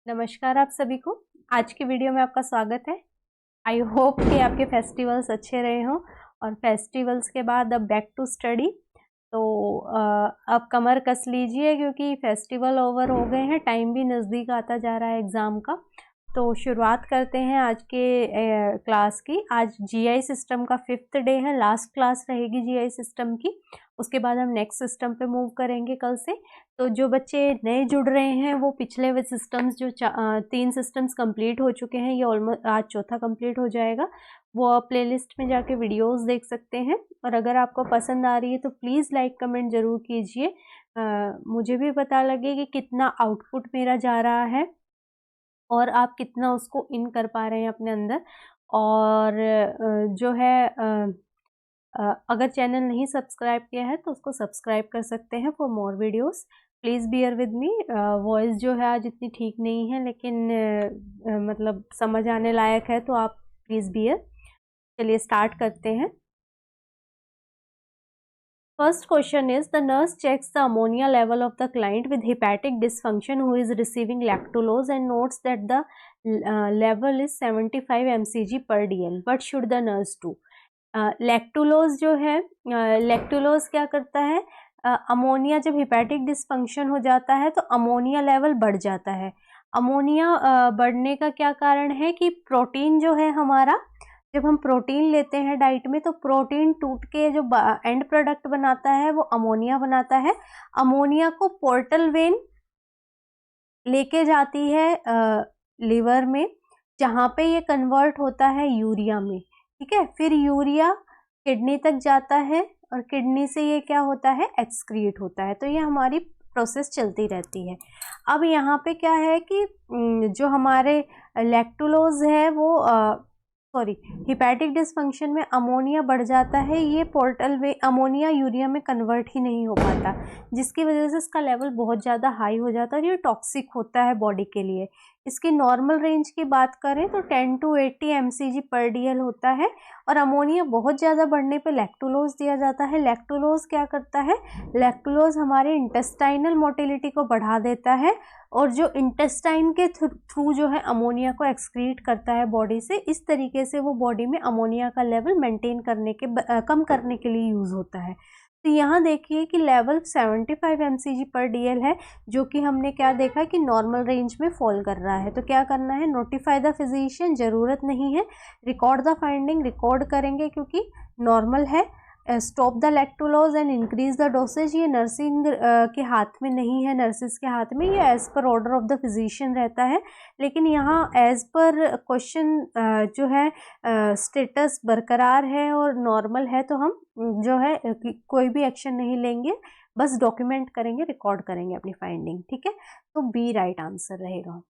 नमस्कार आप सभी को। आज की वीडियो में आपका स्वागत है। आई होप कि आपके फेस्टिवल्स अच्छे रहे हों और फेस्टिवल्स के बाद अब बैक टू स्टडी। तो अब कमर कस लीजिए क्योंकि फेस्टिवल ओवर हो गए हैं, टाइम भी नज़दीक आता जा रहा है एग्ज़ाम का। तो शुरुआत करते हैं आज के क्लास की। आज जीआई सिस्टम का 5th डे है, लास्ट क्लास रहेगी जीआई सिस्टम की। उसके बाद हम नेक्स्ट सिस्टम पे मूव करेंगे कल से। तो जो बच्चे नए जुड़ रहे हैं वो पिछले वे सिस्टम्स जो 3 सिस्टम्स कंप्लीट हो चुके हैं, ये ऑलमोस्ट आज चौथा कंप्लीट हो जाएगा। वो आप प्लेलिस्ट में जाके वीडियोस देख सकते हैं। और अगर आपको पसंद आ रही है तो प्लीज़ लाइक कमेंट ज़रूर कीजिए, मुझे भी पता लगे कि कितना आउटपुट मेरा जा रहा है और आप कितना उसको इन कर पा रहे हैं अपने अंदर। और जो है अगर चैनल नहीं सब्सक्राइब किया है तो उसको सब्सक्राइब कर सकते हैं for more videos. Please bear with me. Voice जो है आज इतनी ठीक नहीं है, लेकिन मतलब समझ आने लायक है, तो आप प्लीज़ बियर। चलिए स्टार्ट करते हैं। First question is, the nurse checks the ammonia level of the client with hepatic dysfunction who is receiving lactulose and notes that the level is 75 mcg per dl. What should the nurse do? Lactulose जो है, lactulose क्या करता है, ammonia जब hepatic dysfunction हो जाता है तो अमोनिया लेवल बढ़ जाता है। अमोनिया बढ़ने का क्या कारण है कि प्रोटीन जो है हमारा, जब हम प्रोटीन लेते हैं डाइट में तो प्रोटीन टूट के जो एंड प्रोडक्ट बनाता है वो अमोनिया बनाता है। अमोनिया को पोर्टल वेन लेके जाती है लिवर में, जहाँ पे ये कन्वर्ट होता है यूरिया में। ठीक है, फिर यूरिया किडनी तक जाता है और किडनी से ये क्या होता है, एक्सक्रीट होता है। तो ये हमारी प्रोसेस चलती रहती है। अब यहाँ पे क्या है कि जो हमारे लैक्टुलोज है वो हिपैटिक डिस्फंक्शन में अमोनिया बढ़ जाता है, ये पोर्टल वे अमोनिया यूरिया में कन्वर्ट ही नहीं हो पाता, जिसकी वजह से इसका लेवल बहुत ज़्यादा हाई हो जाता है और ये टॉक्सिक होता है बॉडी के लिए। इसकी नॉर्मल रेंज की बात करें तो 10 to 80 mcg पर dl होता है। और अमोनिया बहुत ज़्यादा बढ़ने पे लैक्टुलोज दिया जाता है। लैक्टुलोज क्या करता है, लैक्टुलोज हमारे इंटेस्टाइनल मोटिलिटी को बढ़ा देता है और जो इंटेस्टाइन के थ्रू जो है अमोनिया को एक्सक्रीट करता है बॉडी से। इस तरीके से वो बॉडी में अमोनिया का लेवल मेंटेन करने के कम करने के लिए यूज़ होता है। तो यहाँ देखिए कि लेवल 75 mcg पर dl है, जो कि हमने क्या देखा कि नॉर्मल रेंज में फॉल कर रहा है। तो क्या करना है, नोटिफाई द फिजिशियन, ज़रूरत नहीं है, रिकॉर्ड द फाइंडिंग, रिकॉर्ड करेंगे क्योंकि नॉर्मल है। Stop the lactulose and increase the dosage, ये नर्सिंग के हाथ में नहीं है, नर्सिस के हाथ में, ये as per order of the physician रहता है। लेकिन यहाँ एज पर क्वेश्चन जो है स्टेटस बरकरार है और नॉर्मल है, तो हम जो है कोई भी एक्शन नहीं लेंगे, बस डॉक्यूमेंट करेंगे, रिकॉर्ड करेंगे अपनी फाइंडिंग। ठीक है, तो बी राइट आंसर रहेगा।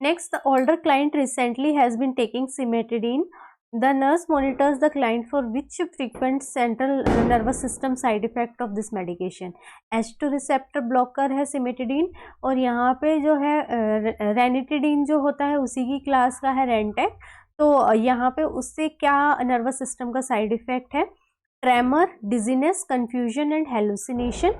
Next, the older client recently has been taking cimetidine. The nurse monitors the client for which frequent central nervous system side effect of this medication. H2 receptor blocker है cimetidine, और यहाँ पे जो है ranitidine जो होता है उसी की क्लास का है रेंटेक। तो यहाँ पे उससे क्या नर्वस सिस्टम का साइड इफेक्ट है, tremor, dizziness, confusion and hallucination.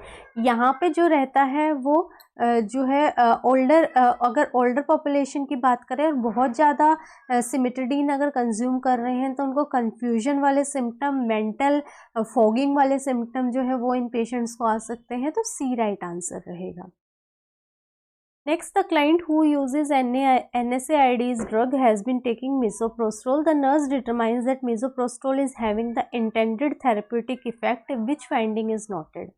यहाँ पे जो रहता है वो जो है अगर ओल्डर पॉपुलेशन की बात करें और बहुत ज़्यादा सिमेटिडीन अगर कंज्यूम कर रहे हैं तो उनको कंफ्यूजन वाले सिम्टम, मेंटल फॉगिंग वाले सिम्टम जो है वो इन पेशेंट्स को आ सकते हैं। तो सी राइट आंसर रहेगा। Next, the client who uses NSAID's drug has been taking misoprostol. The nurse determines that misoprostol is having the intended therapeutic effect, which finding is noted.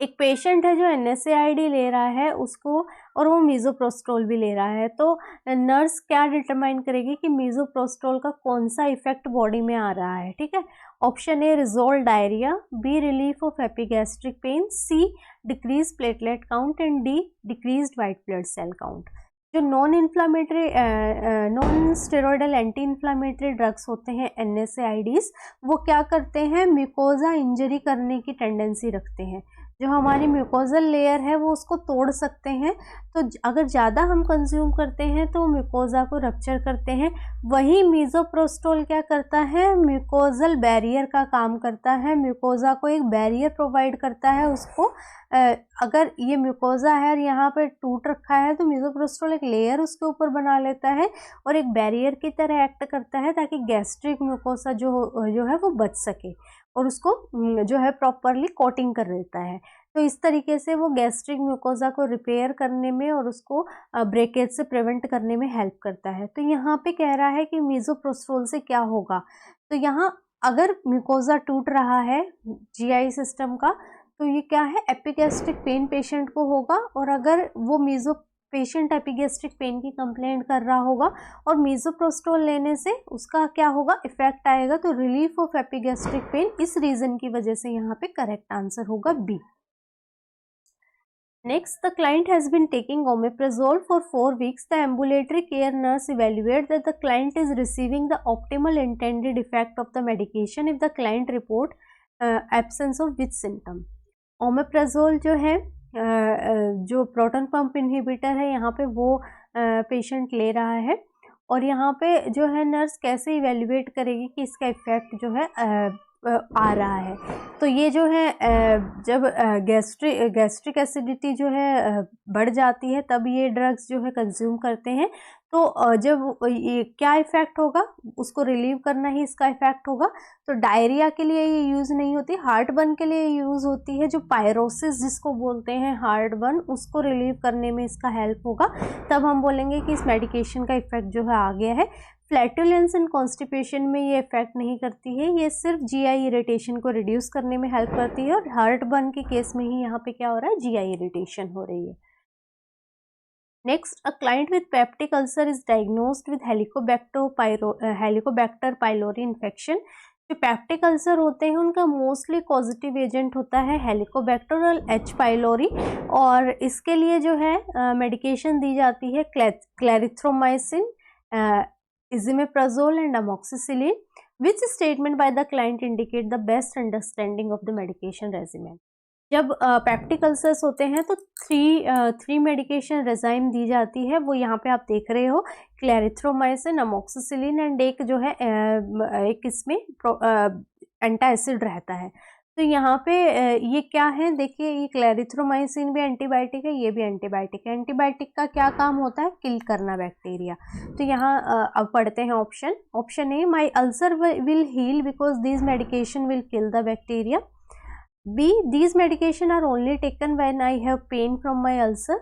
एक patient है जो NSAID ले रहा है उसको, और वो मिसोप्रोस्टोल भी ले रहा है, तो नर्स क्या डिटरमाइन करेगी कि मिसोप्रोस्टोल का कौन सा इफेक्ट बॉडी में आ रहा है। ठीक है, option A resolve diarrhoea, B relief of epigastric pain, C decrease platelet count and D decrease white blood cell count. जो non steroidal anti inflammatory drugs होते हैं NSAIDs, वो क्या करते हैं, म्यूकोजा इंजरी करने की टेंडेंसी रखते हैं। जो हमारी म्यूकोजल लेयर है वो उसको तोड़ सकते हैं। तो अगर ज़्यादा हम कंज्यूम करते हैं तो म्यूकोजा को रप्चर करते हैं। वहीं मीज़ोप्रोस्टोल क्या करता है, म्यूकोजल बैरियर का काम करता है, म्यूकोजा को एक बैरियर प्रोवाइड करता है उसको। अगर ये म्यूकोजा है और यहाँ पर टूट रखा है तो मीज़ोप्रोस्टोल एक लेयर उसके ऊपर बना लेता है और एक बैरियर की तरह एक्ट करता है ताकि गैस्ट्रिक म्यूकोसा जो है वो बच सके और उसको जो है प्रॉपरली कोटिंग कर देता है। तो इस तरीके से वो गैस्ट्रिक म्यूकोजा को रिपेयर करने में और उसको ब्रेकेज से प्रिवेंट करने में हेल्प करता है। तो यहाँ पे कह रहा है कि मीज़ोप्रोस्टोल से क्या होगा, तो यहाँ अगर म्यूकोजा टूट रहा है जीआई सिस्टम का तो ये क्या है, एपिगैस्ट्रिक पेन पेशेंट को होगा। और अगर वो पेशेंट एपिगैस्ट्रिक पेन की कंप्लेंट कर रहा होगा और मीज़ोप्रोस्टोल लेने से उसका क्या होगा, इफेक्ट आएगा, तो रिलीफ ऑफ एपिगैस्ट्रिक पेन, इस रीजन की वजह से यहाँ पे करेक्ट आंसर होगा B. Next, the client has been taking omeprazole for 4 weeks. The ambulatory care nurse evaluates that the client is receiving the optimal intended effect of the medication if the client report absence of which symptom. Omeprazole जो है जो proton pump inhibitor है, यहाँ पे वो patient ले रहा है और यहाँ पे जो है नर्स कैसे इवेल्युएट करेगी कि इसका इफेक्ट जो है आ रहा है। तो ये जो है जब गैस्ट्रिक एसिडिटी जो है बढ़ जाती है तब ये ड्रग्स जो है कंज्यूम करते हैं। तो जब ये क्या इफ़ेक्ट होगा, उसको रिलीव करना ही इसका इफ़ेक्ट होगा। तो डायरिया के लिए ये यूज़ नहीं होती, हार्ट बर्न के लिए यूज़ होती है। जो पायरोसिस जिसको बोलते हैं हार्ट बर्न, उसको रिलीव करने में इसका हेल्प होगा। तब हम बोलेंगे कि इस मेडिकेशन का इफ़ेक्ट जो है आ गया है। फ्लैटुलेंस एंड कॉन्स्टिपेशन में ये इफेक्ट नहीं करती है, ये सिर्फ जीआई इरिटेशन को रिड्यूस करने में हेल्प करती है। और हार्ट बर्न के केस में ही यहाँ पे क्या हो रहा है, जीआई इरिटेशन हो रही है। Next, a client with peptic ulcer is diagnosed with Helicobacter pylori infection. जो पेप्टिक अल्सर होते हैं उनका मोस्टली पॉजिटिव एजेंट होता है हेलिकोबैक्टर और एच पाइलोरी, और इसके लिए जो है मेडिकेशन दी जाती है clarithromycin, esomeprazole and amoxicillin. Which statement by the client indicate the best understanding of the medication regimen? जब पेप्टिक अल्सर्स होते हैं तो थ्री मेडिकेशन रेजाइम दी जाती है, वो यहाँ पे आप देख रहे हो, क्लैरिथ्रोमाइसिन, अमोक्सिसिलिन एंड एक जो है एक इसमें एंटासिड रहता है। तो यहाँ पे ये क्या है, देखिए ये क्लैरिथ्रोमाइसिन भी एंटीबायोटिक है, ये भी एंटीबायोटिक है। एंटीबायोटिक का क्या काम होता है, किल करना बैक्टीरिया। तो यहाँ अब पढ़ते हैं option A, my ulcer will heal because these medication will kill the bacteria. B, these medication are only taken when I have pain from my ulcer.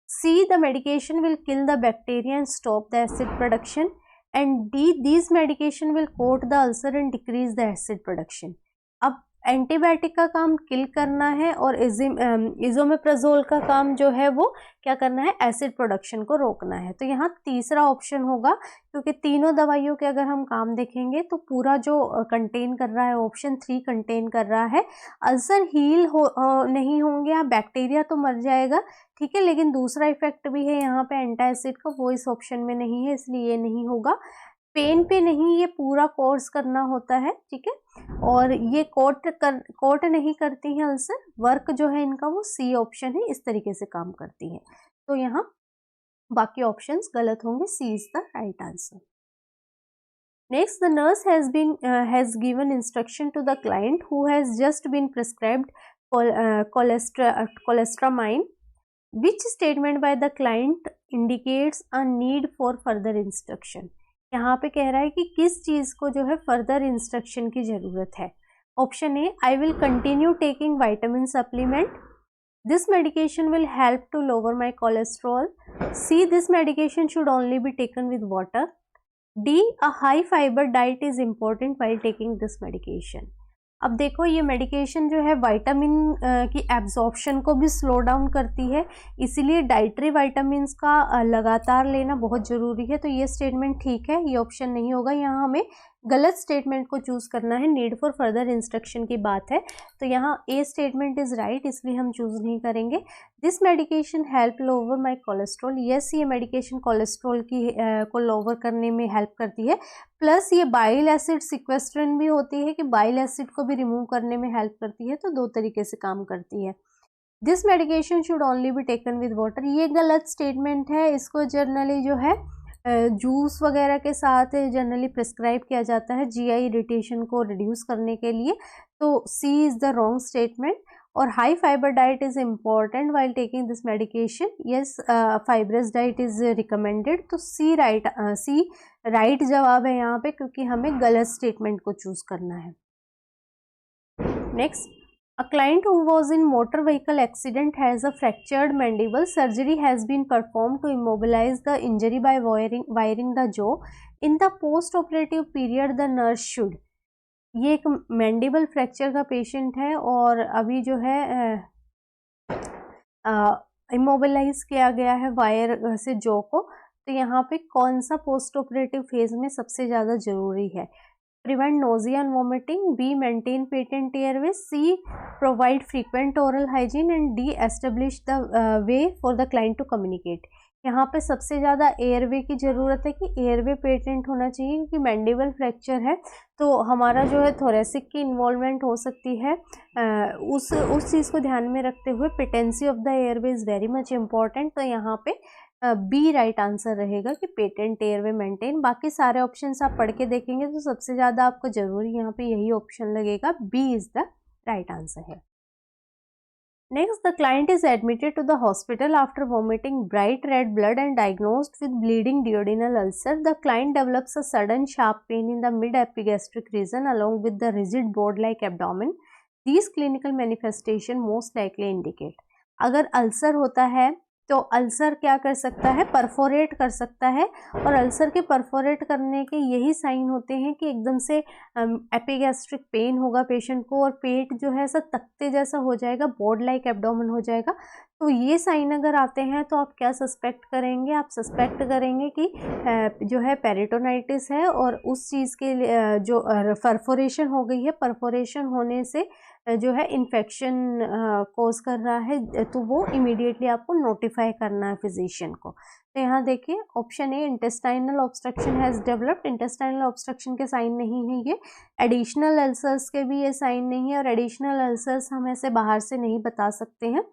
C, the medication will kill the bacteria and stop the acid production. And D, these medication will coat the ulcer and decrease the acid production. अब antibiotic का काम किल करना है और esomeprazole का काम जो है वो क्या करना है, एसिड प्रोडक्शन को रोकना है। तो यहाँ तीसरा ऑप्शन होगा, क्योंकि तीनों दवाइयों के अगर हम काम देखेंगे तो पूरा जो कंटेन कर रहा है ऑप्शन 3 कंटेन कर रहा है। अल्सर हील नहीं होंगे, यहाँ बैक्टीरिया तो मर जाएगा, ठीक है, लेकिन दूसरा इफेक्ट भी है यहाँ पे एंटासिड का, वो इस ऑप्शन में नहीं है, इसलिए ये नहीं होगा। पेन पे नहीं, ये पूरा कोर्स करना होता है, ठीक है, और ये कोट नहीं करती हैं अल्सर। वर्क जो है इनका वो सी ऑप्शन है, इस तरीके से काम करती है। तो यहाँ बाकी ऑप्शंस गलत होंगे, C is the right answer. Next, the nurse has given instruction to the client who has just been prescribed cholestyramine. Which statement by the client indicates a need for further instruction? यहाँ पे कह रहा है कि किस चीज़ को जो है फर्दर इंस्ट्रक्शन की ज़रूरत है। Option A, I will continue taking vitamin supplement, this medication will help to lower my cholesterol. C, this medication should only be taken with water. D, a high fibre diet is important while taking this medication. अब देखो ये medication जो है vitamin की absorption को भी slow down करती है, इसीलिए डाइटरी विटामिन्स का लगातार लेना बहुत ज़रूरी है। तो ये स्टेटमेंट ठीक है, ये ऑप्शन नहीं होगा। यहाँ हमें गलत स्टेटमेंट को चूज़ करना है, नीड फॉर फर्दर इंस्ट्रक्शन की बात है, तो यहाँ ए स्टेटमेंट इज़ राइट, इसलिए हम चूज़ नहीं करेंगे। This medication help lower my cholesterol, yes ये मेडिकेशन कोलेस्ट्रॉल को लोअर करने में हेल्प करती है, प्लस ये बाइल एसिड सिक्वेस्ट्रेंट भी होती है कि बाइल एसिड को भी रिमूव करने में हेल्प करती है, तो दो तरीके से काम करती है। This medication should only be taken with water. ये गलत स्टेटमेंट है, इसको जनरली जो है जूस वगैरह के साथ जनरली प्रिस्क्राइब किया जाता है जीआई इरिटेशन को रिड्यूस करने के लिए। तो सी इज़ द रॉन्ग स्टेटमेंट। और high fibre diet is important while taking this medication. Yes, fibrous diet is recommended. तो सी राइट जवाब है यहाँ पे, क्योंकि हमें गलत स्टेटमेंट को चूज करना है। Next, a client who was in motor vehicle accident has a fractured mandible. Surgery has been performed to immobilize the injury by wiring the jaw. In the post operative period the nurse should। ये एक mandible fracture का patient है और अभी जो है immobilise किया गया है वायर से जॉ को। तो यहाँ पे कौन सा पोस्ट ऑपरेटिव फेज में सबसे ज़्यादा ज़रूरी है? Prevent nausea and vomiting, B. Maintain patent airways, C. Provide frequent oral hygiene, and D. Establish the way for the client to communicate। यहाँ पे सबसे ज़्यादा एयरवे की ज़रूरत है कि एयरवे पेटेंट होना चाहिए, क्योंकि मैंडिबल फ्रैक्चर है तो हमारा जो है थोरेसिक की इन्वॉल्वमेंट हो सकती है। उस चीज़ को ध्यान में रखते हुए patency of the airway is very much important. तो यहाँ पे बी राइट आंसर रहेगा कि पेटेंट एयरवे मेंटेन। बाकी सारे ऑप्शंस आप पढ़ के देखेंगे तो सबसे ज़्यादा आपको जरूरी यहाँ पे यही ऑप्शन लगेगा, B is the right answer है। Next, the client is admitted to the hospital after vomiting bright red blood and diagnosed with bleeding duodenal ulcer. The client develops a sudden sharp pain in the mid-epigastric region along with the rigid board-like abdomen. These clinical manifestation most likely indicate। अगर ulcer होता है तो ulcer क्या कर सकता है? Perforate कर सकता है, और अल्सर के परफोरेट करने के यही साइन होते हैं कि एकदम से एपिगैस्ट्रिक पेन होगा पेशेंट को और पेट जो है ऐसा तख्ते जैसा हो जाएगा, बोर्ड लाइक एब्डोमेन हो जाएगा। तो ये साइन अगर आते हैं तो आप क्या सस्पेक्ट करेंगे? आप सस्पेक्ट करेंगे कि जो है पेरिटोनाइटिस है और उस चीज़ के लिए जो परफोरेशन हो गई है, परफोरेशन होने से जो है इन्फेक्शन कोज कर रहा है, तो वो इमीडिएटली आपको नोटिफाई करना है फिजिशियन को। तो यहाँ देखिए option A intestinal obstruction has developed. Intestinal obstruction के साइन नहीं है ये, एडिशनल अल्सर्स के भी ये साइन नहीं है, और एडिशनल अल्सर्स हम ऐसे बाहर से नहीं बता सकते हैं।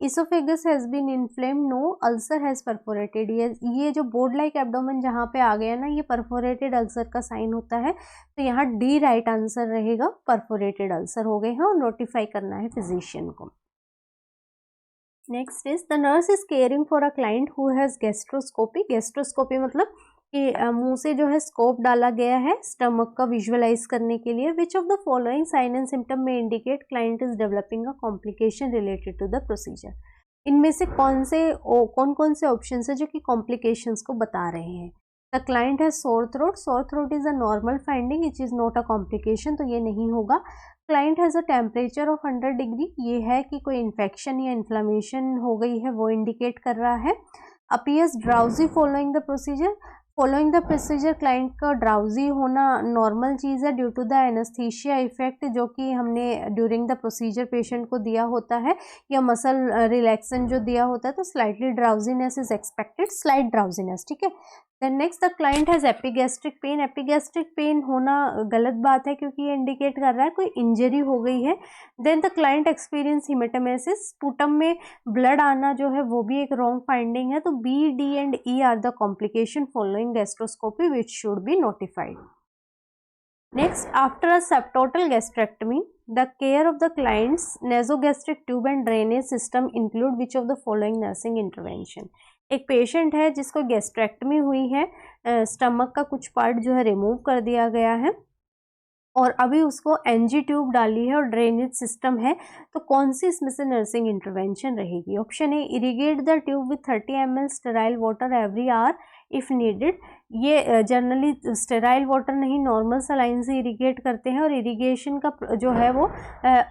Oesophagus has been inflamed, no ulcer has perforated. ये जो बोर्ड लाइक एब्डोमेन जहाँ पे आ गया ना, ये परफोरेटेड अल्सर का साइन होता है। तो यहाँ डी राइट आंसर रहेगा, परफोरेटेड अल्सर हो गए हैं और नोटिफाई करना है फिजिशियन को। Next is the nurse is caring for a client who has gastroscopy. Gastroscopy मतलब कि मुंह से जो है स्कोप डाला गया है स्टमक का विजुअलाइज करने के लिए। Which of the following sign and symptom में indicate client is developing a complication related to the procedure. इनमें से कौन कौन से ऑप्शन है जो कि कॉम्प्लिकेशंस को बता रहे हैं? The client has sore throat. Sore throat is a normal finding, it is not a complication, तो ये नहीं होगा। Client has a temperature of 100 degree, ये है कि कोई इन्फेक्शन या इन्फ्लेमेशन हो गई है, वो इंडिकेट कर रहा है। Appears drowsy following the procedure. Following the procedure client का ड्राउजी होना नॉर्मल चीज़ है due to the anaesthesia effect जो कि हमने ड्यूरिंग द प्रोसीजर पेशेंट को दिया होता है, या मसल रिलैक्सन जो दिया होता है, तो slightly drowsiness is expected, slight drowsiness, ठीक है। Then next, the client has epigastric pain. Epigastric pain होना गलत बात है क्योंकि ये इंडिकेट कर रहा है कोई इंजरी हो गई है। Then the client experience haematemesis. Sputum में ब्लड आना जो है वो भी एक रॉन्ग फाइंडिंग है। तो B, D and E are the complication following gastroscopy which should be notified. Next, after a subtotal gastrectomy, the care of the client's nasogastric tube and drainage system include which of the following nursing intervention? एक patient है जिसको gastrectomy हुई है, stomach का कुछ part जो है remove कर दिया गया है और अभी उसको एनजी ट्यूब डाली है और ड्रेनेज सिस्टम है, तो कौन सी इसमें से नर्सिंग इंटरवेंशन रहेगी? Option A, irrigate the tube with 30 ml sterile water every hour if needed. ये जनरली स्टेराइल वाटर नहीं, नॉर्मल सलाइन से इरीगेट करते हैं, और इरीगेशन का जो है वो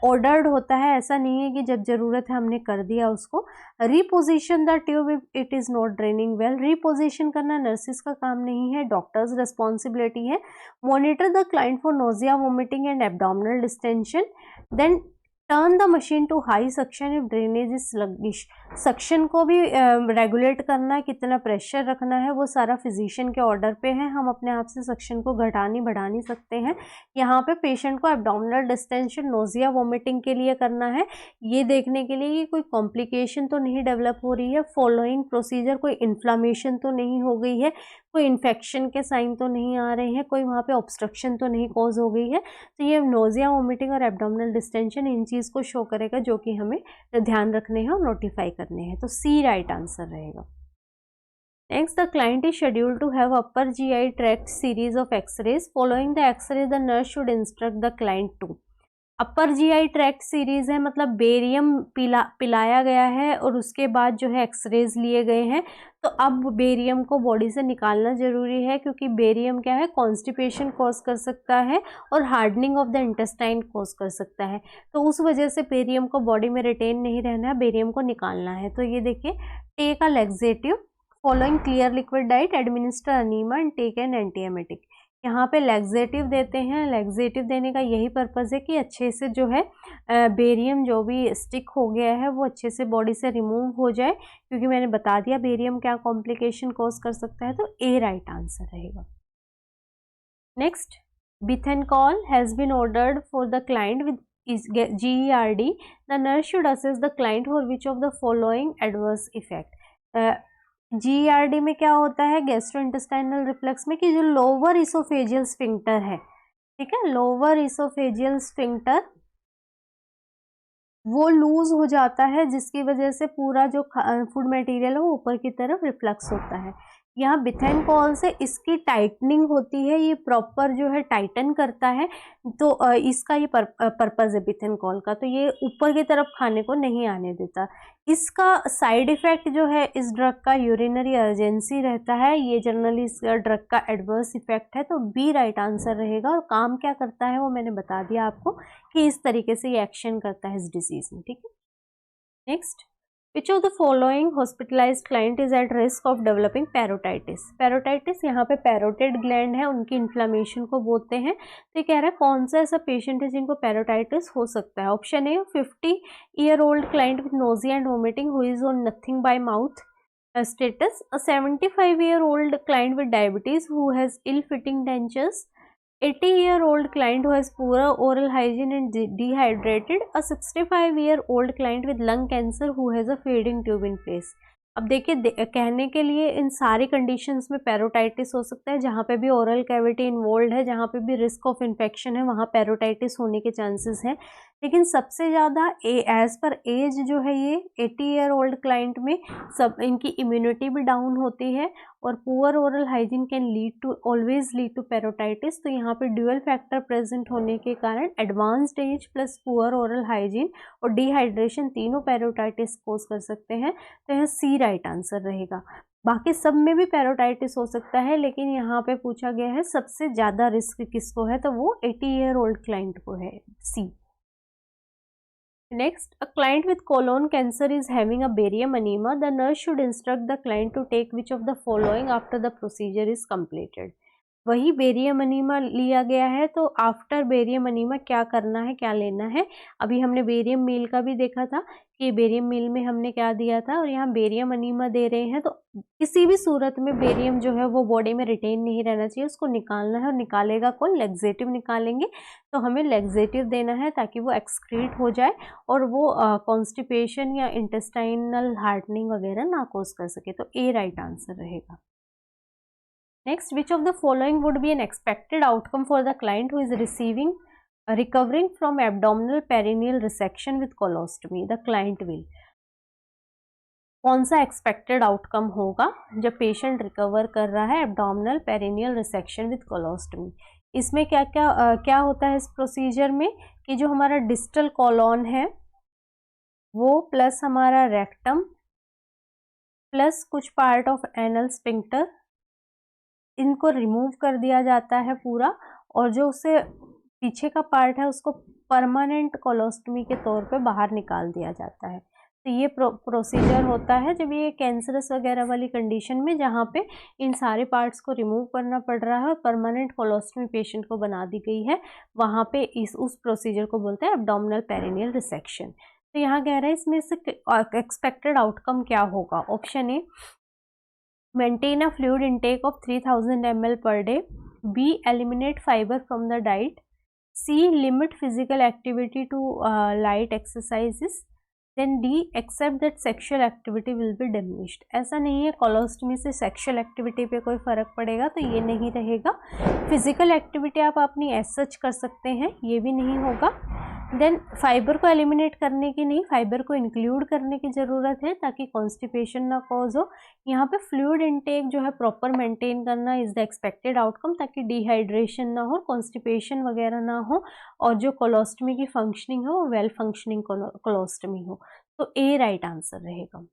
ऑर्डर्ड होता है, ऐसा नहीं है कि जब ज़रूरत है हमने कर दिया उसको। Reposition the tube if it is not draining well. Reposition करना नर्सिस का काम नहीं है, डॉक्टर्स रिस्पॉन्सिबिलिटी है। Monitor the client for nausea, vomiting and abdominal distension. Then turn the machine to high suction if drainage is sluggish. Suction को भी regulate करना है, कितना प्रेशर रखना है वो सारा फिजिशियन के ऑर्डर पे है। हम अपने आप से सक्शन को घटा नहीं बढ़ा नहीं सकते हैं। यहाँ पे पेशेंट को एब्डोमिनल डिस्टेंशन, नोजिया, वोमिटिंग के लिए करना है, ये देखने के लिए कि कोई कॉम्प्लिकेशन तो नहीं डेवलप हो रही है, फॉलोइंग प्रोसीजर कोई इन्फ्लामेशन तो नहीं हो गई है, कोई इन्फेक्शन के साइन तो नहीं आ रहे हैं, कोई वहाँ पे ऑब्स्ट्रक्शन तो नहीं कॉज हो गई है। तो ये नोजिया, वोमिटिंग और एब्डोमिनल डिस्टेंशन इन चीज़ को शो करेगा, जो कि हमें ध्यान रखने हैं और नोटिफाई करने हैं। तो सी राइट आंसर रहेगा। Next, the client is scheduled to have upper GI tract series of X-rays. Following the X-ray, the nurse should instruct the client to. Upper GI tract series है, मतलब barium पिलाया गया है और उसके बाद जो है एक्सरेज लिए गए हैं। तो अब बेरियम को बॉडी से निकालना जरूरी है, क्योंकि बेरियम क्या है, कॉन्स्टिपेशन कॉज कर सकता है और hardening of the intestine cause कर सकता है। तो उस वजह से बेरियम को बॉडी में रिटेन नहीं रहना है, बेरियम को निकालना है। तो ये देखिए, take a laxative following clear liquid diet, administer enema and take an antiemetic. यहाँ पे लैक्सेटिव देते हैं। लैक्सेटिव देने का यही पर्पज़ है कि अच्छे से जो है बेरियम जो भी स्टिक हो गया है वो अच्छे से बॉडी से रिमूव हो जाए, क्योंकि मैंने बता दिया बेरियम क्या कॉम्प्लिकेशन कॉज कर सकता है। तो ए राइट आंसर रहेगा। Next, bethanechol has been ordered for the client with GERD. The nurse should assess the client for which of the following adverse effect. GERD में क्या होता है, गैस्ट्रोइंटेस्टाइनल रिफ्लक्स में, कि जो लोअर इसोफेजियल स्फिंक्टर है, ठीक है, लोअर इसोफेजियल स्फिंक्टर वो लूज हो जाता है, जिसकी वजह से पूरा जो फूड मटेरियल है वो ऊपर की तरफ रिफ्लक्स होता है। यहाँ बिथेनकॉल से इसकी टाइटनिंग होती है, ये प्रॉपर जो है टाइटन करता है। तो इसका ये पर्पज़ है बिथेनकॉल का। तो ये ऊपर की तरफ खाने को नहीं आने देता। इसका साइड इफ़ेक्ट जो है इस ड्रग का यूरिनरी अर्जेंसी रहता है। ये जनरली इस ड्रग का एडवर्स इफेक्ट है। तो बी राइट आंसर रहेगा। और काम क्या करता है वो मैंने बता दिया आपको, कि इस तरीके से ये एक्शन करता है इस डिजीज़ में, ठीक है। Next, Which of the following hospitalized client is at risk of developing parotitis? Parotitis यहाँ पे पैरोटिड ग्लैंड है, उनकी इन्फ्लामेशन को बोलते हैं। तो ये कह रहा है कौन सा ऐसा पेशेंट है जिनको पैरोटाइटिस हो सकता है। Option A, 50-year-old client with nausea and vomiting who is on nothing by mouth status. A 75-year-old client with diabetes who has ill-fitting dentures. 80-year-old client who has poor oral hygiene and dehydrated. A 65-year-old client with lung cancer who has a feeding tube in place. अब देखिए, कहने के लिए इन सारी conditions में parotitis हो सकता है। जहाँ पे भी ओरल कैविटी इन्वॉल्व है, जहाँ पे भी रिस्क ऑफ इन्फेक्शन है, वहाँ पैरोटाइटिस होने के चांसेस हैं। लेकिन सबसे ज़्यादा एज पर एज जो है ये 80-year-old क्लाइंट में सब इनकी इम्यूनिटी भी डाउन होती है, और poor oral hygiene can always lead to parotitis. तो यहाँ पे ड्यूअल फैक्टर प्रेजेंट होने के कारण advanced age plus poor oral hygiene और डिहाइड्रेशन तीनों पैरोटाइटिस कोज कर सकते हैं। तो यहाँ सी राइट आंसर रहेगा। बाकी सब में भी पैरोटाइटिस हो सकता है, लेकिन यहाँ पे पूछा गया है सबसे ज़्यादा रिस्क किसको है, तो वो 80-year-old क्लाइंट को है, सी। Next, a client with colon cancer is having a barium enema. The nurse should instruct the client to take which of the following after the procedure is completed. वही barium enema लिया गया है, तो after barium enema क्या करना है, क्या लेना है। अभी हमने बेरियम मील का भी देखा था कि बेरियम मील में हमने क्या दिया था, और यहाँ बेरियम अनीमा दे रहे हैं। तो किसी भी सूरत में बेरियम जो है वो बॉडी में रिटेन नहीं रहना चाहिए, उसको निकालना है। और निकालेगा कौन, लैक्सेटिव निकालेंगे। तो हमें लैक्सेटिव देना है ताकि वो एक्सक्रीट हो जाए और वो कॉन्स्टिपेशन या इंटेस्टाइनल हार्डनिंग वगैरह ना कॉज कर सके। तो ए राइट आंसर रहेगा। Next, which of the following would be an expected outcome for the client who is recovering from abdominal perineal resection with colostomy? The client will. कौन सा expected outcome होगा जब patient recover कर रहा है abdominal perineal resection with colostomy? इसमें क्या क्या होता है इस प्रोसीजर में, कि जो हमारा डिस्टल कॉलॉन है वो प्लस हमारा रेक्टम प्लस कुछ पार्ट ऑफ एनल स्फिंक्टर, इनको रिमूव कर दिया जाता है पूरा, और जो उससे पीछे का पार्ट है उसको परमानेंट कोलोस्टमी के तौर पे बाहर निकाल दिया जाता है। तो ये प्रोसीजर होता है जब ये कैंसरस वगैरह वाली कंडीशन में, जहाँ पे इन सारे पार्ट्स को रिमूव करना पड़ रहा है और परमानेंट कोलोस्टमी पेशेंट को बना दी गई है, वहाँ पे उस प्रोसीजर को बोलते हैं एब्डोमिनल पेरिनियल रिसेक्शन। तो यहाँ कह रहा है इसमें से एक्सपेक्टेड आउटकम क्या होगा। Option A, maintain a fluid intake of 3000 ml per day. B, eliminate fibre from the diet. C, limit physical activity to light exercises. Then D, accept that sexual activity will be diminished. ऐसा नहीं है colostomy से sexual activity पे कोई फ़र्क पड़ेगा, तो ये नहीं रहेगा। फिजिकल एक्टिविटी आप अपनी एज सच कर सकते हैं, ये भी नहीं होगा। देन फाइबर को एलिमिनेट करने की नहीं, फाइबर को इंक्लूड करने की ज़रूरत है ताकि कॉन्स्टिपेशन ना कॉज हो। यहाँ पे फ्लूइड इनटेक जो है प्रॉपर मेंटेन करना इज़ द एक्सपेक्टेड आउटकम, ताकि डिहाइड्रेशन ना हो, कॉन्स्टिपेशन वगैरह ना हो, और जो कोलोस्टमी की फंक्शनिंग हो वो वेल फंक्शनिंग कोलोस्टमी हो। तो ए राइट आंसर रहेगा।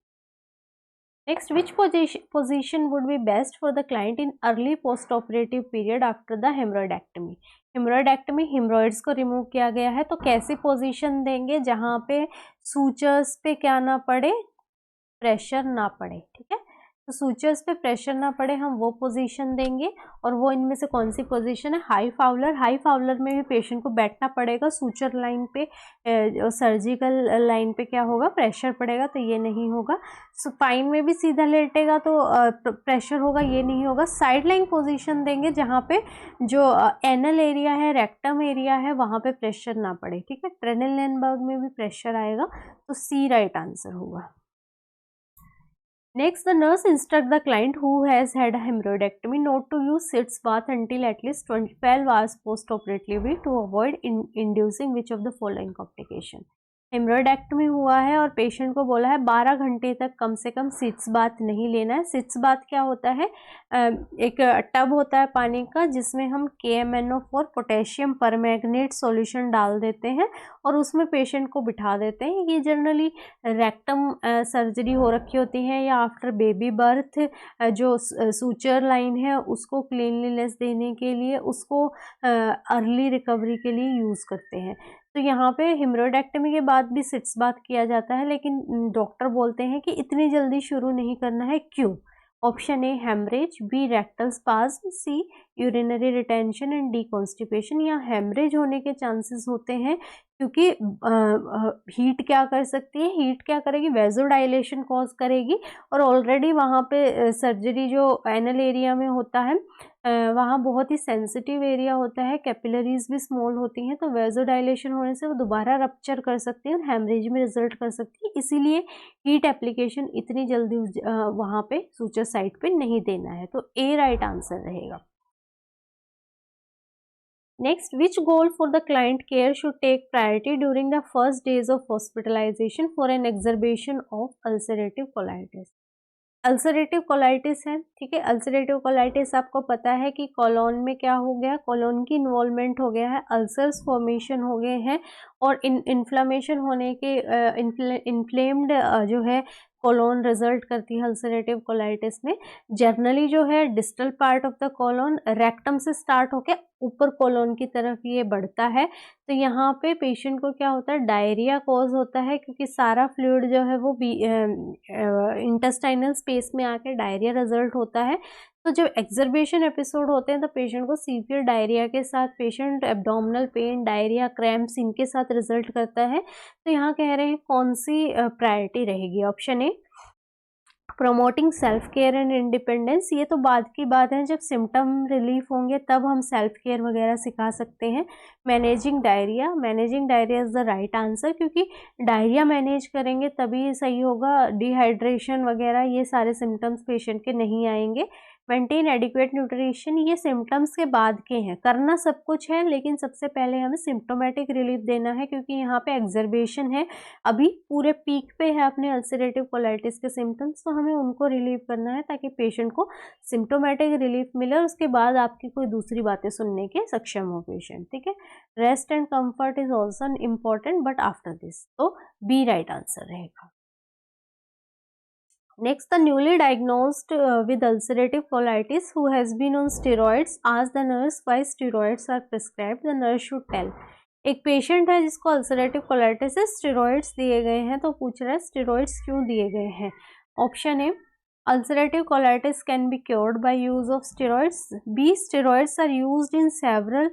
Next, which position would be best for the client in early post-operative period after the hemorrhoidectomy? हेमरॉइडेक्टमी, हिमरॉइड्स को रिमूव किया गया है, तो कैसी पोजीशन देंगे जहाँ पे सूचर्स पे क्या ना पड़े, प्रेशर ना पड़े। ठीक है, तो सूचर्स पे प्रेशर ना पड़े, हम वो पोजीशन देंगे। और वो इनमें से कौन सी पोजीशन है? High Fowler. हाई फाउलर में भी पेशेंट को बैठना पड़ेगा, सूचर लाइन पे, सर्जिकल लाइन पे क्या होगा, प्रेशर पड़ेगा, तो ये नहीं होगा। सुपाइन में भी सीधा लेटेगा तो प्रेशर होगा, ये नहीं होगा। साइड लाइन पोजीशन देंगे जहाँ पे जो एनल एरिया है, रेक्टम एरिया है, वहाँ पे प्रेशर ना पड़े। ठीक है, ट्रेनेलेनबर्ग में भी प्रेशर आएगा, तो सी राइट आंसर होगा। Next, the nurse instruct the client who has had a hemorrhoidectomy not to use sitz bath until at least 12 hours post-operatively to avoid inducing which of the following complication. हेमरॉइडेक्टमी हुआ है और patient को बोला है 12 घंटे तक कम से कम सिट्स बाथ नहीं लेना है। सिट्स बाथ क्या होता है? एक टब होता है पानी का जिसमें हम KMNO4 पोटेशियम परमैंगनेट सॉल्यूशन डाल देते हैं और उसमें पेशेंट को बिठा देते हैं। ये जनरली रेक्टम सर्जरी हो रखी होती है या आफ्टर बेबी बर्थ जो सूचर लाइन है उसको क्लीनलीनेस देने के लिए, उसको अर्ली रिकवरी के लिए यूज़ करते हैं। तो यहाँ पे हेमरॉइडेक्टमी के बाद भी सिट्स बाथ किया जाता है, लेकिन डॉक्टर बोलते हैं कि इतनी जल्दी शुरू नहीं करना है। क्यों? Option A, haemorrhage. B, rectal spasm. C, urinary retention. And D, constipation. यहाँ हेमरेज होने के चांसेस होते हैं क्योंकि हीट क्या कर सकती है, हीट क्या करेगी, वेजोडाइलेशन कॉज करेगी, और ऑलरेडी वहाँ पे सर्जरी जो एनल एरिया में होता है वहाँ बहुत ही सेंसिटिव एरिया होता है, कैपिलरीज भी स्मॉल होती हैं, तो वेजोडाइलेशन होने से वो दोबारा रप्चर कर सकती है और हेमरेज में रिजल्ट कर सकती है। इसीलिए हीट एप्लीकेशन इतनी जल्दी वहाँ पे सूचर साइट पे नहीं देना है, तो ए राइट आंसर रहेगा। Next, which goal for the client care should take priority during the first days of hospitalization for an exacerbation of ulcerative colitis? Ulcerative colitis है, ठीक है। अल्सरेटिव कोलाइटिस आपको पता है कि कॉलोन में क्या हो गया, कॉलोन की इन्वॉल्वमेंट हो गया है, अल्सर्स फॉर्मेशन हो गए हैं और इन्फ्लामेशन होने के इन्फ्लेम्ड जो है कॉलोन रिजल्ट करती है अल्सरेटिव कोलाइटिस में। जनरली जो है distal part of the colon rectum से स्टार्ट होकर ऊपर कॉलोन की तरफ ये बढ़ता है। तो यहाँ पे पेशेंट को क्या होता है, डायरिया कॉज होता है क्योंकि सारा फ्लूइड जो है वो इंटेस्टाइनल स्पेस में आके डायरिया रिजल्ट होता है। तो जब एक्सर्बेशन एपिसोड होते हैं तो पेशेंट को सीवियर डायरिया के साथ patient abdominal pain, diarrhoea, cramps इनके साथ रिजल्ट करता है। तो यहाँ कह रहे हैं कौन सी प्रायोरिटी रहेगी? Option A, promoting self care and independence. ये तो बाद की बात है, जब सिम्टम रिलीफ होंगे तब हम सेल्फ केयर वगैरह सिखा सकते हैं। Managing diarrhoea, managing diarrhoea is the right answer क्योंकि डायरिया मैनेज करेंगे तभी सही होगा। डिहाइड्रेशन वगैरह ये सारे सिम्टम्स पेशेंट के नहीं आएंगे। मेंटेन एडिक्वेट न्यूट्रिशन, ये सिम्टम्स के बाद के हैं, करना सब कुछ है लेकिन सबसे पहले हमें सिम्टोमेटिक रिलीफ देना है क्योंकि यहाँ पे एक्सर्बेशन है, अभी पूरे पीक पे है अपने अल्सरेटिव कोलाइटिस के सिम्टम्स, तो हमें उनको रिलीव करना है ताकि पेशेंट को सिम्टोमेटिक रिलीफ मिले और उसके बाद आपकी कोई दूसरी बातें सुनने के सक्षम हो पेशेंट। ठीक है, rest and comfort is also important but after this, तो बी राइट आंसर रहेगा। Next, the newly diagnosed with ulcerative colitis who has been on steroids, ask the nurse why steroids are prescribed. The nurse should tell. एक patient है जिसको ulcerative colitis से steroids दिए गए हैं, तो पूछ रहा है स्टेरॉइड्स क्यों दिए गए हैं। Option A, ulcerative colitis can be cured by use of steroids. B, steroids are used in several